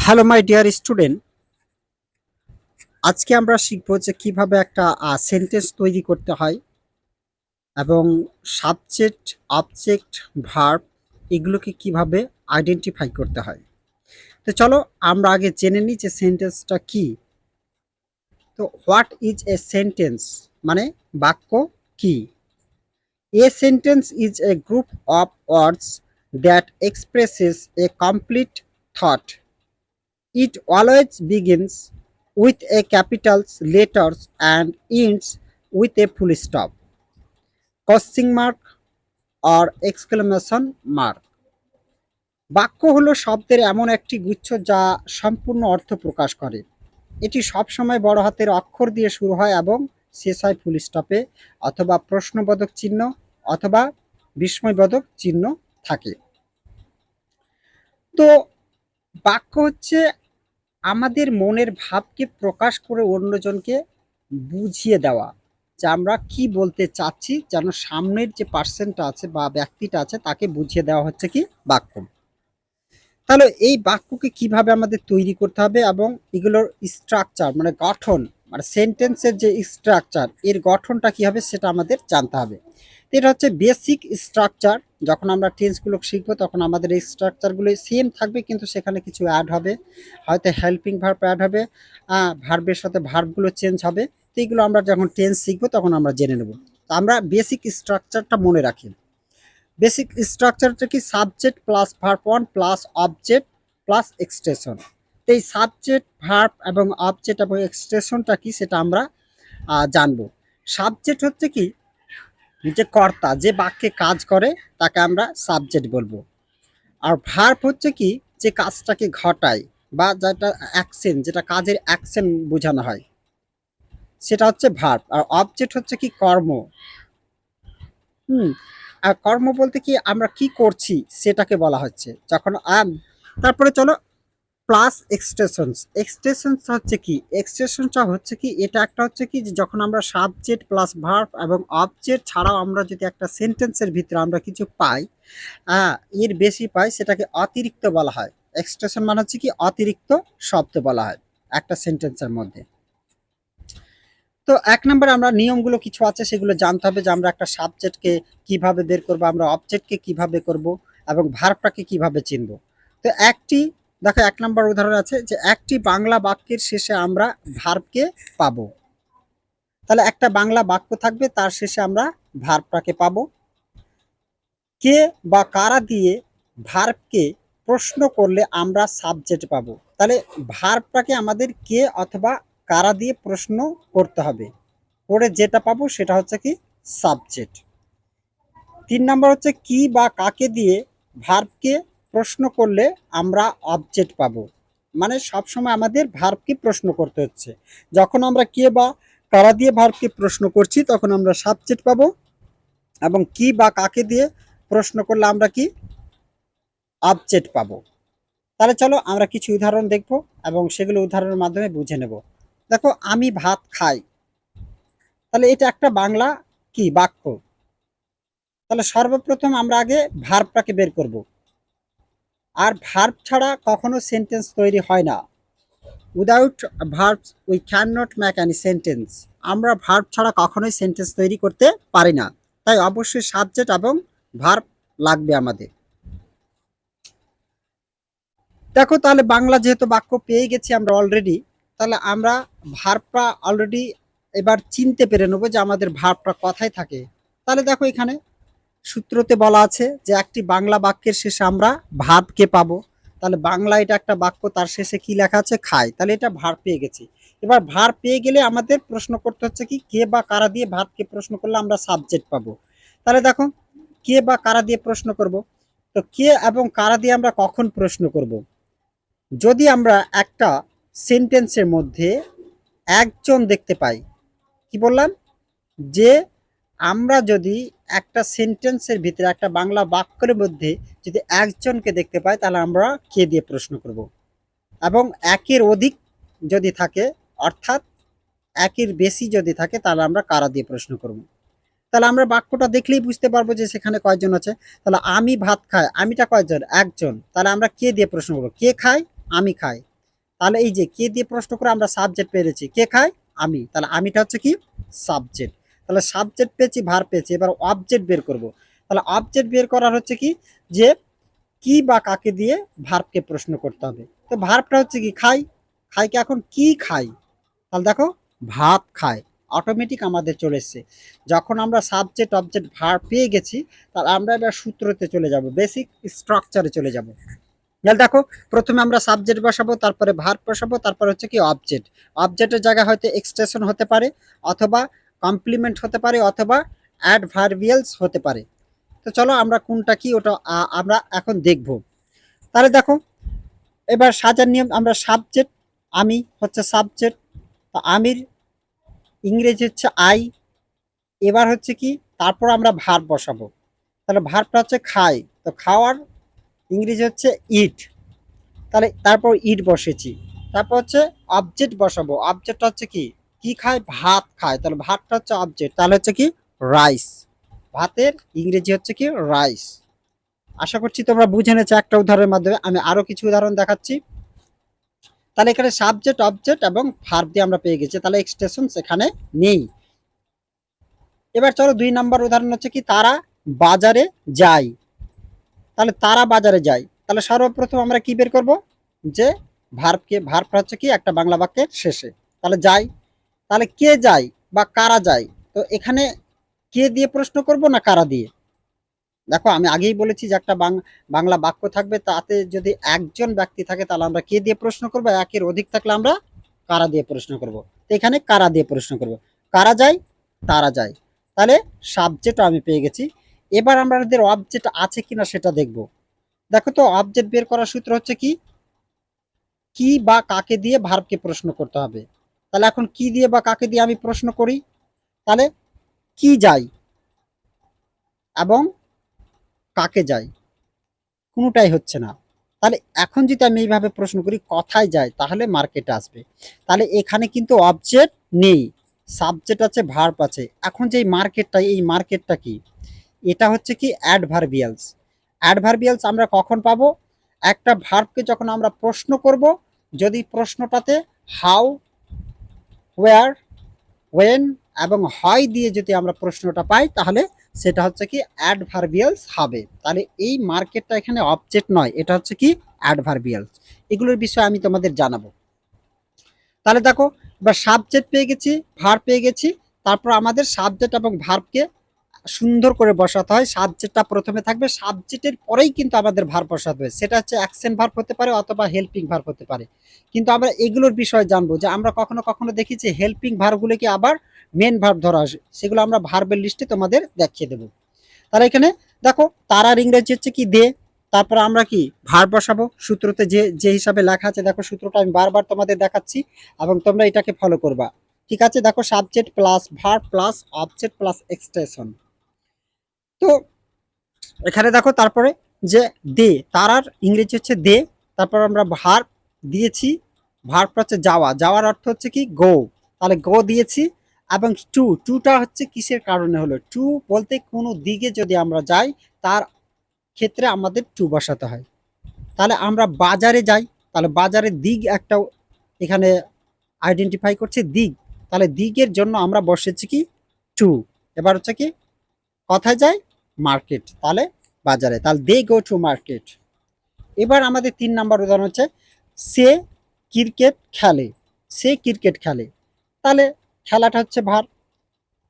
Hello my dear student, আজকে আমরা শিখব যে কিভাবে একটা সেন্টেন্স তৈরি করতে হয় এবং সাবজেক্ট, অবজেক্ট, ভার্ব এগুলোকে কিভাবে আইডেন্টিফাই করতে হয়। তো চলো আমরা আগে জেনে নিই যে সেন্টেন্সটা কি। তো হোয়াট ইজ এ সেন্টেন্স, মানে বাক্য কি? A sentence is a group of words that expresses A complete thought. It always begins with a capital letters and ends with a full stop, question mark or exclamation mark. বাক্য হলো শব্দের এমন একটি গুচ্ছ যা সম্পূর্ণ অর্থ প্রকাশ করে। এটি সবসময় বড় হাতের অক্ষর দিয়ে শুরু হয় এবং শেষ হয় ফুল স্টপে অথবা প্রশ্নবোধক চিহ্ন অথবা বিস্ময়বোধক চিহ্ন থাকে। তো বাক্য হচ্ছে আমাদের মনের ভাবকে প্রকাশ করে অন্যজনকে বুঝিয়ে দেওয়া যে আমরা কি বলতে চাচ্ছি, যেন সামনের যে পার্সনটা আছে বা ব্যক্তিটা আছে তাকে বুঝিয়ে দেওয়া হচ্ছে কি বাক্য। তাহলে এই বাক্যকে কিভাবে আমাদের তৈরি করতে হবে এবং এগুলোর স্ট্রাকচার মানে গঠন, মানে সেন্টেন্সের যে স্ট্রাকচার এর গঠনটা কি হবে সেটা আমাদের জানতে হবে। তো এটা হচ্ছে বেসিক স্ট্রাকচার। যখন আমরা টেন্সগুলো শিখবো তখন আমাদের এই স্ট্রাকচারগুলো সেম থাকবে, কিন্তু সেখানে কিছু অ্যাড হবে, হয়তো হেল্পিং ভার্ব অ্যাড হবে, ভার্বের সাথে ভার্বগুলো চেঞ্জ হবে। তো এইগুলো আমরা যখন টেন্স শিখবো তখন আমরা জেনে নেব। তো আমরা বেসিক স্ট্রাকচারটা মনে রাখি। বেসিক স্ট্রাকচারটা কি? Subject plus verb one plus object plus extension. তো এই সাবজেক্ট, ভার্ব এবং অবজেক্ট এবং এক্সটেনশনটা কি সেটা আমরা জানবো। সাবজেক্ট হচ্ছে কি, যে কর্তা, যে বাক্যে কাজ করে তাকে আমরা সাবজেক্ট বলবো। আর ভার্ব হচ্ছে কি, যে কাজটাকে ঘটায় বা যেটা অ্যাকশন, যেটা কাজের অ্যাকশন বোঝানো হয় সেটা হচ্ছে ভার্ব। আর অবজেক্ট হচ্ছে কি, কর্ম। হুম। আর কর্ম বলতে কি, আমরা কি করছি সেটাকে বলা হচ্ছে। যখন তারপরে চলো প্লাস এক্সটেনশনস। এক্সটেনশনস হচ্ছে কি? এক্সটেনশনটা হচ্ছে কি, এটা একটা হচ্ছে কি যে যখন আমরা সাবজেক্ট প্লাস ভার্ব এবং অবজেক্ট ছাড়াও আমরা যদি একটা সেন্টেন্সের ভিতরে আমরা কিছু পাই, এর বেশি পাই, সেটাকে অতিরিক্ত বলা হয়। এক্সটেনশন মানে হচ্ছে কি অতিরিক্ত শব্দ বলা হয় একটা সেন্টেন্সের মধ্যে। তো ১ নম্বরে আমরা নিয়মগুলো কিছু আছে সেগুলো জানতে হবে যে আমরা একটা সাবজেক্টকে কিভাবে বের করব, আমরা অবজেক্টকে কিভাবে করব এবং ভার্বটাকে কিভাবে চিনব। তো দেখো ১ নম্বর উদাহরণ আছে যে একটি বাংলা বাক্যের শেষে আমরা ভার্বকে পাবো। তাহলে একটা বাংলা বাক্য থাকবে, তার শেষে আমরা ভার্বটাকে পাবো। কে বা কারা দিয়ে ভার্বকে প্রশ্ন করলে আমরা সাবজেক্ট পাবো। তাহলে ভার্বটাকে আমাদের কে অথবা কারা দিয়ে প্রশ্ন করতে হবে, করে যেটা পাবো সেটা হচ্ছে কি সাবজেক্ট। ৩ নম্বর হচ্ছে কি বা কাকে দিয়ে ভার্বকে প্রশ্ন করলে আমরা অবজেক্ট পাবো। মানে সবসময় আমাদের ভার্বকে প্রশ্ন করতে হচ্ছে। যখন আমরা কে বা কারা দিয়ে ভার্বকে প্রশ্ন করছি তখন আমরা সাবজেক্ট পাবো, এবং কি বা কাকে দিয়ে প্রশ্ন করলে আমরা কি অবজেক্ট পাবো। তাহলে চলো আমরা কিছু উদাহরণ দেখব এবং সেগুলো উদাহরণের মাধ্যমে বুঝে নেব। দেখো, আমি ভাত খাই। তাহলে এটা একটা বাংলা কি বাক্য। তাহলে সর্বপ্রথম আমরা আগে ভার্বটাকে বের করব। আর ভার্ব ছাড়া কখনো সেন্টেন্স তৈরি হয় না। Without verbs we can not make any sentence. আমরা ভার্ব ছাড়া কখনোই সেন্টেন্স তৈরি করতে পারি না। তাই অবশ্যই সাবজেক্ট এবং ভার্ব লাগবে আমাদের। দেখো, তাহলে বাংলা যেহেতু বাক্য পেয়ে গেছি আমরা অলরেডি, তাহলে আমরা ভার্বটা অলরেডি এবার চিনতে পেরে নেবো যে আমাদের ভার্বটা কোথায় থাকে। তাহলে দেখো, এখানে সূত্রতে বলা আছে যে একটি বাংলা বাক্যের শেষে আমরা ভার্বকে পাবো। তাহলে বাংলা এটা একটা বাক্য, তার শেষে কি লেখা আছে? খায়। তাহলে এটা ভার্ব পেয়ে গেছি। এবার ভার্ব পেয়ে গেলে আমাদের প্রশ্ন করতে হচ্ছে কি, কে বা কারা দিয়ে ভার্বকে প্রশ্ন করলে আমরা সাবজেক্ট পাবো। তাহলে দেখো, কে বা কারা দিয়ে প্রশ্ন করব। তো কে এবং কারা দিয়ে আমরা কখন প্রশ্ন করব? যদি আমরা একটা সেন্টেন্সের মধ্যে একজন দেখতে পাই। কি বললাম? যে আমরা যদি একটা সেন্টেন্সের ভিতরে একটা বাংলা বাক্যের মধ্যে যদি একজনকে দেখতে পাই তাহলে আমরা কে দিয়ে প্রশ্ন করব। এবং একের অধিক যদি থাকে, অর্থাৎ একের বেশি যদি থাকে, তাহলে আমরা কারা দিয়ে প্রশ্ন করব। তাহলে আমরা বাক্যটা দেখলেই বুঝতে পারবো যে সেখানে কয়জন আছে। তাহলে আমি ভাত খাই, আমিটা কয়জন? একজন। তাহলে আমরা কে দিয়ে প্রশ্ন করবো? কে খায়? আমি খাই। তাহলে এই যে কে দিয়ে প্রশ্ন করে আমরা সাবজেক্ট পেয়েছি, কে খায়, আমি, তাহলে আমিটা হচ্ছে কি সাবজেক্ট। তাহলে সাবজেক্ট পেয়েছি, ভার্ব পেয়েছি, এবার অবজেক্ট বের করব। তাহলে অবজেক্ট বের করার হচ্ছে কি যে কি বা কাকে দিয়ে ভার্বকে প্রশ্ন করতে হবে। তো ভার্বটা হচ্ছে কি খাই, খাইকে এখন কি খাই, তাহলে দেখো ভাত খায়, অটোমেটিক আমাদের চলে এসছে। যখন আমরা সাবজেক্ট অবজেক্ট ভার্ব পেয়ে গেছি, তাহলে আমরা এবার সূত্রতে চলে যাব, বেসিক স্ট্রাকচারে চলে যাব। তাহলে দেখো প্রথমে আমরা সাবজেক্ট বসাবো, তারপরে ভার্ব বসাবো, তারপর হচ্ছে কি অবজেক্ট। অবজেক্টের জায়গায় হয়তো এক্সটেনশন হতে পারে, অথবা কমপ্লিমেন্ট হতে পারে, অথবা অ্যাডভার্বিয়ালস হতে পারে। তো চলো আমরা কোনটা কি ওটা আমরা এখন দেখব। তাহলে দেখো এবার সাজার নিয়ম, আমরা সাবজেক্ট, আমি হচ্ছে সাবজেক্ট, তো আমির ইংরেজি হচ্ছে আই। এবার হচ্ছে কি তারপর আমরা ভার্ব বসাবো, তাহলে ভার্বটা হচ্ছে খাই, তো খাওয়ার ইংরেজি হচ্ছে ইট, তাহলে তারপর ইট বসেছি। তারপর হচ্ছে অবজেক্ট বসাবো, অবজেক্টটা হচ্ছে কি কি খায়, ভাত খায়, তাহলে ভাতটা হচ্ছে অবজেক্ট, তাহলে হচ্ছে কি রাইস, ভাতের ইংরেজি হচ্ছে কি রাইস। আশা করছি তোমরা বুঝে নেছো একটা উদাহরণের মাধ্যমে। আমি আরো কিছু উদাহরণ দেখাচ্ছি। তাহলে এখানে সাবজেক্ট অবজেক্ট এবং ভার্ব দিয়ে আমরা পেয়ে গেছি, তাহলে এক্সটেনশন সেখানে নেই। এবার চলো 2 নম্বর উদাহরণ হচ্ছে কি তারা বাজারে যায়। তাহলে তারা বাজারে যায়, তাহলে সর্বপ্রথম আমরা কি বের করব, যে ভার্বকে, ভার্বটা হচ্ছে কি একটা বাংলা বাক্যের শেষে, তাহলে যায়, তাহলে কে যায় বা কারা যায়, তো এখানে কে দিয়ে প্রশ্ন করব না কারা দিয়ে। দেখো আমি আগেই বলেছি যে একটা বাংলা বাক্য থাকবে, তাতে যদি একজন ব্যক্তি থাকে তাহলে আমরা কে দিয়ে প্রশ্ন করব, একের অধিক থাকলে আমরা কারা দিয়ে প্রশ্ন করব। তো এখানে কারা দিয়ে প্রশ্ন করব, কারা যায়, তারা যায়, তাহলে সাবজেক্ট আমি পেয়ে গেছি। এবার আমাদের অবজেক্ট আছে কিনা সেটা দেখব। দেখো তো অবজেক্ট বের করার সূত্র হচ্ছে কি কি বা কাকে দিয়ে ভার্বকে প্রশ্ন করতে হবে। তাহলে এখন কি দিয়ে বা কাকে দিয়ে আমি প্রশ্ন করি, তাহলে কি যায় এবং কাকে যায়, কোনোটাই হচ্ছে না। তাহলে এখন যদি আমি এইভাবে প্রশ্ন করি কথায় যায়, তাহলে মার্কেটে আসবে। তাহলে এখানে কিন্তু অবজেক্ট নেই, সাবজেক্ট আছে, ভার্ব আছে। এখন যে মার্কেটটা, এই মার্কেটটা কি, এটা হচ্ছে কি অ্যাডভার্বিয়ালস। অ্যাডভার্বিয়ালস আমরা কখন পাবো, একটা ভার্বকে যখন আমরা প্রশ্ন করব, যদি প্রশ্নটাতে হাউ, হোয়ার, ওয়েন এবং হয় দিয়ে যদি আমরা প্রশ্নটা পাই, তাহলে সেটা হচ্ছে কি অ্যাডভার্বিয়ালস হবে। তাহলে এই মার্কেটটা এখানে অবজেক্ট নয়, এটা হচ্ছে কি অ্যাডভার্বিয়ালস। এগুলোর বিষয়ে আমি তোমাদের জানাবো। তাহলে দেখো এবার সাবজেক্ট পেয়ে গেছি, ভার্ব পেয়ে গেছি, তারপর আমাদের সাবজেক্ট এবং ভার্বকে সুন্দর করে বসাতে হয়। সাবজেক্টটা প্রথমে থাকবে, সাবজেক্টের পরেই কিন্তু আমাদের ভার্ব বসাতে হবে, সেটা হচ্ছে অ্যাকশন ভার্ব হতে পারে অথবা হেল্পিং ভার্ব হতে পারে। কিন্তু আমরা এগুলোর বিষয়ে জানবো, যে আমরা কখনো কখনো দেখি যে হেল্পিং ভার্বগুলোকে আবার মেন ভার্ব ধরা আসে, সেগুলো আমরা ভার্বের লিস্টে তোমাদের দেখিয়ে দেবো। তাহলে এখানে দেখো তারার ইংরেজি হচ্ছে কি দে, তারপর আমরা কি ভার্ব বসাবো, সূত্রতে যে যে হিসাবে লেখা আছে, দেখো সূত্রটা আমি বারবার তোমাদের দেখাচ্ছি এবং তোমরা এটাকে ফলো করবা। ঠিক আছে, দেখো subject plus verb plus object plus extension. তো এখানে দেখো তারপরে যে দে, তারার ইংরেজি হচ্ছে দে, তারপর আমরা ভার্ব দিয়েছি, ভার্বটা হচ্ছে যাওয়া, যাওয়ার অর্থ হচ্ছে কি গো, তাহলে গো দিয়েছি। এবং টু, টুটা হচ্ছে কিসের কারণে হলো, টু বলতে কোনো দিকে যদি আমরা যাই, তার ক্ষেত্রে আমাদের টু বসাতে হয়। তাহলে আমরা বাজারে যাই, তাহলে বাজারের দিক একটা এখানে আইডেন্টিফাই করছে দিক, তাহলে দিকের জন্য আমরা বসেছি কি টু। এবার হচ্ছে কি কথায় যায় মার্কেট, তাহলে বাজারে, তাহলে দে গো টু মার্কেট। এবার আমাদের 3 নম্বর উদাহরণ হচ্ছে সে ক্রিকেট খেলে, সে ক্রিকেট খেলে, তাহলে খেলাটা হচ্ছে ভার।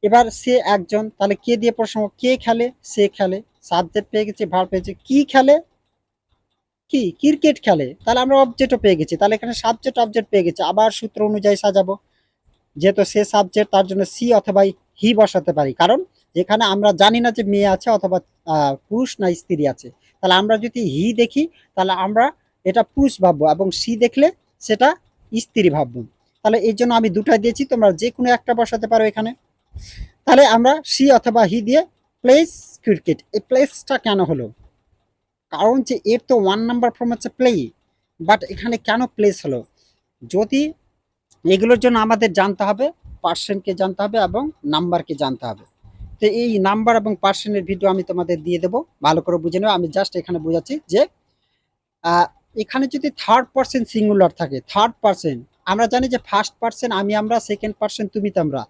এবার সে একজন, তাহলে কে দিয়ে প্রশ্ন, কে খেলে, সে খেলে, সাবজেক্ট পেয়ে গেছি, ভার পেয়েছি, কি খেলে, কি ক্রিকেট খেলে, তাহলে আমরা অবজেক্টও পেয়ে গেছি। তাহলে এখানে সাবজেক্ট অবজেক্ট পেয়ে গেছি, আবার সূত্র অনুযায়ী সাজাবো। যেহেতু সে সাবজেক্ট, তার জন্য সি অথবা হি বসাতে পারি, কারণ যেখানে আমরা জানি না যে মেয়ে আছে অথবা পুরুষ না স্ত্রী আছে। তাহলে আমরা যদি হি দেখি, তাহলে আমরা এটা পুরুষ ভাববো, এবং সি দেখলে সেটা স্ত্রী ভাববো। তাহলে এই জন্য আমি দুটাই দিয়েছি, তোমরা যে কোনো একটা বসাতে পারো এখানে। তাহলে আমরা সি অথবা হি দিয়ে প্লেস ক্রিকেট, এই প্লেসটা কেন হলো, কারণ যে এর তো 1 নাম্বার ফর্ম হচ্ছে প্লে, বাট এখানে কেন প্লেস হলো, যদি এগুলোর জন্য আমাদের জানতে হবে, পার্সেন্টকে জানতে হবে এবং নাম্বারকে জানতে হবে। তো এই নাম্বার এবং পার্সেন্টের ভিডিও আমি তোমাদের দিয়ে দেবো, ভালো করে বুঝে নেবে। আমি জাস্ট এখানে বোঝাচ্ছি যে এখানে যদি থার্ড পার্সন সিঙ্গুলার থাকে, থার্ড পার্সন, আমরা জানি যে ফার্স্ট পার্সন আমি আমরা, সেকেন্ড পার্সন তুমি তোমরা,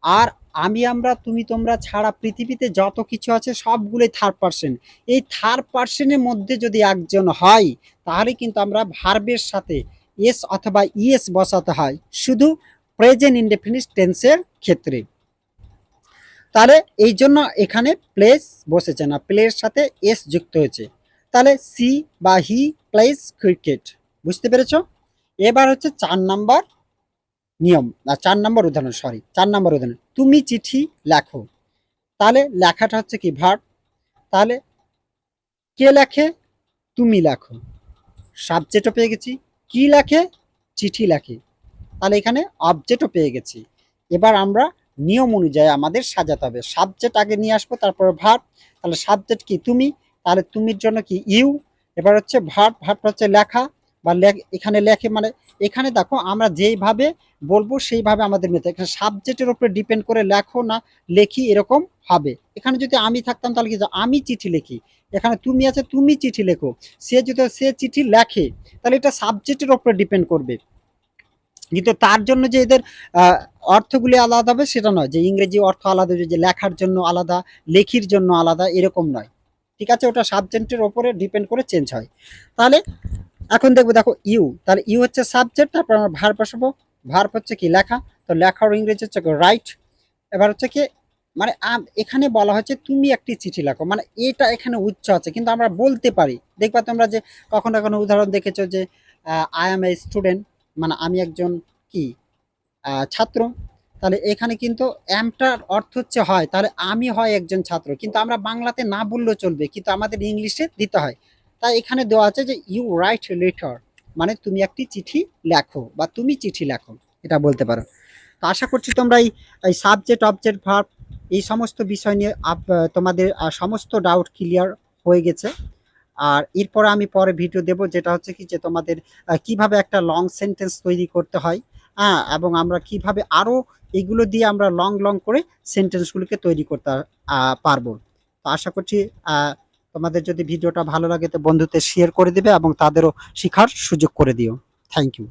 আর আমি আমরা তুমি তোমরা ছাড়া পৃথিবীতে যত কিছু আছে সবগুলোই থার্ড পার্সন। এই থার্ড পার্সনের মধ্যে যদি একজন হয় তাহলে কিন্তু আমরা ভার্বের সাথে এস অথবা ইএস বসাতে হয় শুধু প্রেজেন্ট ইনডেফিনিট টেন্সের ক্ষেত্রে। তাহলে এই জন্য এখানে প্লেস বসেছে না, প্লের সাথে এস যুক্ত হয়েছে। তাহলে সি বা হি প্লেস ক্রিকেট। বুঝতে পেরেছ? এবার হচ্ছে 4 নাম্বার নিয়ম, না 4 নাম্বার উদাহরণ, সরি 4 নাম্বার উদাহরণ, তুমি চিঠি লেখো। তাহলে লেখাটা হচ্ছে কি ভার্ব। তাহলে কে লেখে? তুমি লেখো। সাবজেক্টও পেয়ে গেছি। কি লেখে? চিঠি লেখে। তাহলে এখানে অবজেক্টও পেয়ে গেছি। এবার আমরা নিয়ম অনুযায়ী আমাদের সাজাতে হবে। সাবজেক্ট আগে নিয়ে আসবো, তারপরে ভার্ব। তাহলে সাবজেক্ট কি? তুমি। তাহলে তুমির জন্য কি? ইউ। এবার হচ্ছে ভার্ব, ভার্বটা হচ্ছে লেখা বা এখানে লেখে, মানে এখানে দেখো আমরা যেইভাবে বলবো সেইভাবে আমাদের মেতে, এখানে সাবজেক্টের উপরে ডিপেন্ড করে লেখো না লেখি এরকম হবে। এখানে যদি আমি থাকতাম তাহলে কি, আমি চিঠি লিখি। এখানে তুমি আছে, তুমি চিঠি লেখো। সে যদি সে চিঠি লেখে, তাহলে এটা সাবজেক্টের উপরে ডিপেন্ড করবে। কিন্তু তার জন্য যে এদের অর্থগুলি আলাদা হবে সেটা নয়, যে ইংরেজি অর্থ আলাদা, যে লেখার জন্য আলাদা, লেখির জন্য আলাদা, এরকম নয়। ঠিক আছে? ওটা সাবজেক্টের ওপরে ডিপেন্ড করে চেঞ্জ হয়। তাহলে এখন দেখবো, দেখো ইউ, তাহলে ইউ হচ্ছে সাবজেক্ট, তারপর আমরা ভার্ব বসাবো। ভার্ব হচ্ছে কি? লেখা। তো লেখার ইংরেজি হচ্ছে রাইট। এবার হচ্ছে কি, মানে এখানে বলা হচ্ছে তুমি একটি চিঠি লেখো, মানে এটা এখানে উচ্চ আছে কিন্তু আমরা বলতে পারি। দেখবা তোমরা যে কখনো কখনো উদাহরণ দেখেছো যে আই এম এ স্টুডেন্ট, মানে আমি একজন কি ছাত্র। তাহলে এখানে কিন্তু অ্যামটার অর্থ হচ্ছে হয়, তাহলে আমি হয় একজন ছাত্র, কিন্তু আমরা বাংলাতে না বললেও চলবে, কিন্তু আমাদের ইংলিশে দিতে হয়। তাই এখানে দেওয়া আছে যে ইউ রাইট লেটার, মানে তুমি একটি চিঠি লেখো বা তুমি চিঠি লেখো, এটা বলতে পারো। তো আশা করছি তোমরা এই সাবজেক্ট অবজেক্ট ভার্ব এই সমস্ত বিষয় নিয়ে তোমাদের সমস্ত ডাউট ক্লিয়ার হয়ে গেছে। আর এরপর আমি পরে ভিডিও দেব, যেটা হচ্ছে কি যে তোমাদের কিভাবে একটা লং সেন্টেন্স তৈরি করতে হয়, হ্যাঁ, এবং আমরা কিভাবে আরো এগুলো দিয়ে আমরা লং লং করে সেন্টেন্সগুলোকে তৈরি করতে পারবো। তো আশা করছি তোমাদের যদি ভিডিওটা ভালো লাগে তো বন্ধুদের শেয়ার করে দিবে এবং তাদেরও শেখার সুযোগ করে দিও। Thank you.